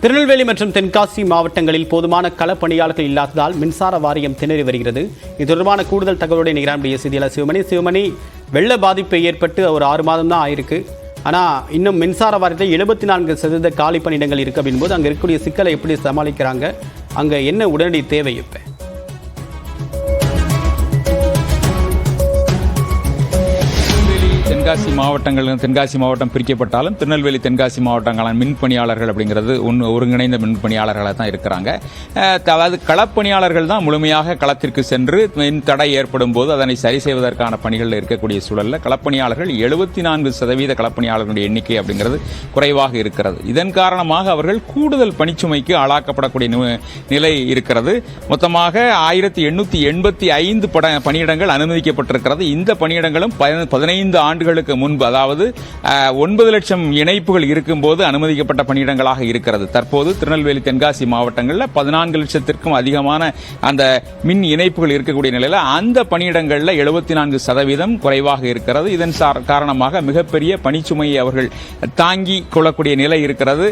திருநெல்வேலி மற்றும் தென்காசி மாவட்டங்களில் போதுமான களப்பணியாளர்கள் இல்லாததால் மின்சார வாரியம் திணறி வருகிறது. இது தொடர்பான கூடுதல் தகவலுடைய நிகரானுடைய செய்தியாளர் சிவமணி, வெள்ள பாதிப்பு ஏற்பட்டு ஒரு 6 மாதம் தான் ஆயிருக்கு. ஆனால் இன்னும் மின்சார வாரியத்தில் 74% காலி பணியிடங்கள் இருக்கு அப்படின்போது அங்கே இருக்கக்கூடிய சிக்கலை எப்படி சமாளிக்கிறாங்க? அங்கே என்ன உடனடி தேவை? இப்போ தென்காசி மாவட்டம் பிரிக்கப்பட்டாலும் திருநெல்வேலி தென்காசி மாவட்டங்களான மின் பணியாளர்கள் அப்படிங்கிறது ஒருங்கிணைந்த மின் பணியாளர்களாக தான் இருக்கிறாங்க. அதாவது களப்பணியாளர்கள் தான் முழுமையாக களத்திற்கு சென்று மின் தடை ஏற்படும் போது அதனை சரி செய்வதற்கான பணிகளில் இருக்கக்கூடிய சூழலில் களப்பணியாளர்கள் 74% களப்பணியாளர்களுடைய எண்ணிக்கை அப்படிங்கிறது குறைவாக இருக்கிறது. இதன் காரணமாக அவர்கள் கூடுதல் பணிச்சுமைக்கு ஆளாக்கப்படக்கூடிய நிலை இருக்கிறது. மொத்தமாக 1885 பணியிடங்கள் அனுமதிக்கப்பட்டிருக்கிறது. இந்த பணியிடங்களும் 15 ஆண்டுகளுக்கு முன்பு, அதாவது 9 லட்சம் இணைப்புகள் இருக்கும்போது அனுமதிக்கப்பட்ட பணியிடங்களாக இருக்கிறது. தற்போது திருநெல்வேலி தென்காசி மாவட்டங்களில் 14 லட்சத்திற்கும் அதிகமான அந்த மின் இணைப்புகள் இருக்கக்கூடிய நிலையில் அந்த பணியிடங்களில் 74% குறைவாக இருக்கிறது. இதன் காரணமாக மிகப்பெரிய பணிச்சுமையை அவர்கள் தாங்கி கொள்ளக்கூடிய நிலை இருக்கிறது.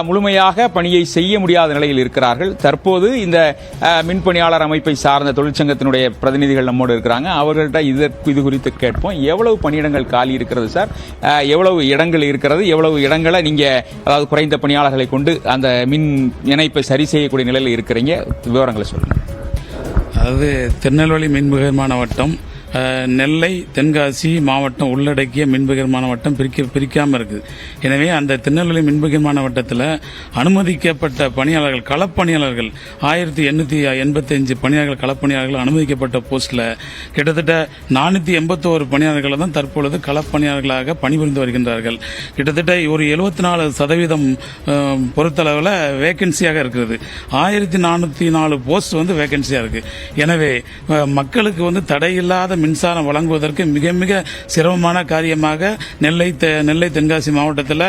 முழுமையாக பணியை செய்ய முடியாத நிலையில் இருக்கிறார்கள். தற்போது இந்த மின் பணியாளர் அமைப்பை சார்ந்த தொழிற்சங்கத்தினுடைய பிரதிநிதிகள் நம்மோடு இருக்கிறாங்க. அவர்கள்ட்ட இது குறித்து கேட்போம். எவ்வளவு பணியிடங்கள் காலி இருக்கிறது சார்? எவ்வளவு இடங்கள் இருக்கிறது? எவ்வளவு இடங்களை நீங்க, அதாவது குறைந்த பணியாளர்களை கொண்டு அந்த மின் இணைப்பை சரி செய்யக்கூடிய நிலையில் இருக்கிறீங்க? விவரங்களை சொல்லுங்க. அதாவது திருநெல்வேலி மின்பகிர்மான வட்டம் நெல்லை தென்காசி மாவட்டம் உள்ளடக்கிய மின்பகிர்மான வட்டம் பிரிக்காமல் இருக்குது. எனவே அந்த திருநெல்வேலி மின்பகிர்மான வட்டத்தில் அனுமதிக்கப்பட்ட பணியாளர்கள், களப்பணியாளர்கள் 1885 பணியாளர்கள், களப்பணியாளர்கள் அனுமதிக்கப்பட்ட போஸ்டில் கிட்டத்தட்ட 481 பணியாளர்கள் தான் தற்பொழுது களப்பணியாளர்களாக பணிபுரிந்து வருகின்றார்கள். கிட்டத்தட்ட ஒரு 74% பொறுத்தளவில் வேகன்சியாக இருக்கிறது. 1404 போஸ்ட் வேகன்சியாக இருக்கு. எனவே மக்களுக்கு தடையில்லாத மின்சாரம் வழங்குவதற்கு மிக மிக சிரமமான காரியமாக நெல்லை தென்காசி மாவட்டத்தில்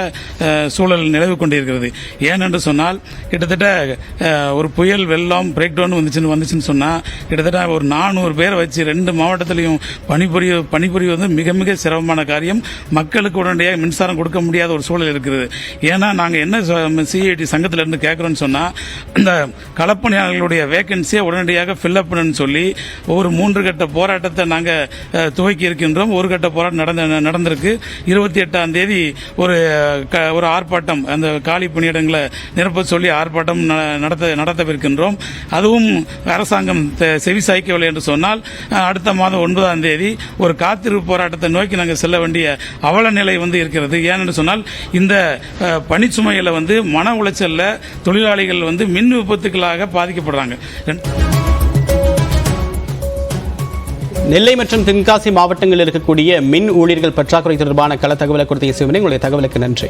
சூழல் நிலவு கொண்டிருக்கிறது. ஏனென்று சொன்னால் கிட்டத்தட்ட ஒரு புயல் வெள்ளம் பிரேக் டவுன் வந்துச்சுன்னு சொன்னா கிட்டத்தட்ட ஒரு 400 பேரை வச்சு 2 மாவட்டத்திலையும் பணிபுரிவது மிக மிக சிரமமான காரியம். மக்களுக்கு உடனடியாக மின்சாரம் கொடுக்க முடியாத ஒரு சூழல் இருக்கிறது. ஏன்னா நாங்கள் என்ன சிஐடி சங்கத்திலிருந்து கேட்கிறோம்னு சொன்னா, இந்த களப்பணியாளர்களுடைய வேகன்சியை உடனடியாக ஃபில்அப் பண்ணு சொல்லி ஒரு 3 கட்ட போராட்டத்தை நாங்கள் துவக்கி இருக்கின்றோம். ஒரு கட்ட போராட்டம் நடந்திருக்கு. 28ஆம் தேதி ஒரு ஆர்ப்பாட்டம், அந்த காலி பணியிடங்களை நிரப்ப சொல்லி ஆர்ப்பாட்டம் நடத்தவிருக்கின்றோம். அதுவும் அரசாங்கம் செவிசாய்க்கவில்லை என்று சொன்னால் அடுத்த மாதம் 9ஆம் தேதி ஒரு காத்திருப்பு போராட்டத்தை நோக்கி நாங்கள் செல்ல வேண்டிய அவல நிலை இருக்கிறது. ஏனென்று சொன்னால் இந்த பணிச்சுமையில மன உளைச்சல்ல தொழிலாளிகள் மின் விபத்துக்களாக பாதிக்கப்படுறாங்க. நெல்லை மற்றும் தென்காசி மாவட்டங்களில் இருக்கக்கூடிய மின் ஊழியர்கள் பற்றாக்குறை தொடர்பான கள தகவலை கொடுத்த சிவமணி, உங்களுடைய தகவலுக்கு நன்றி.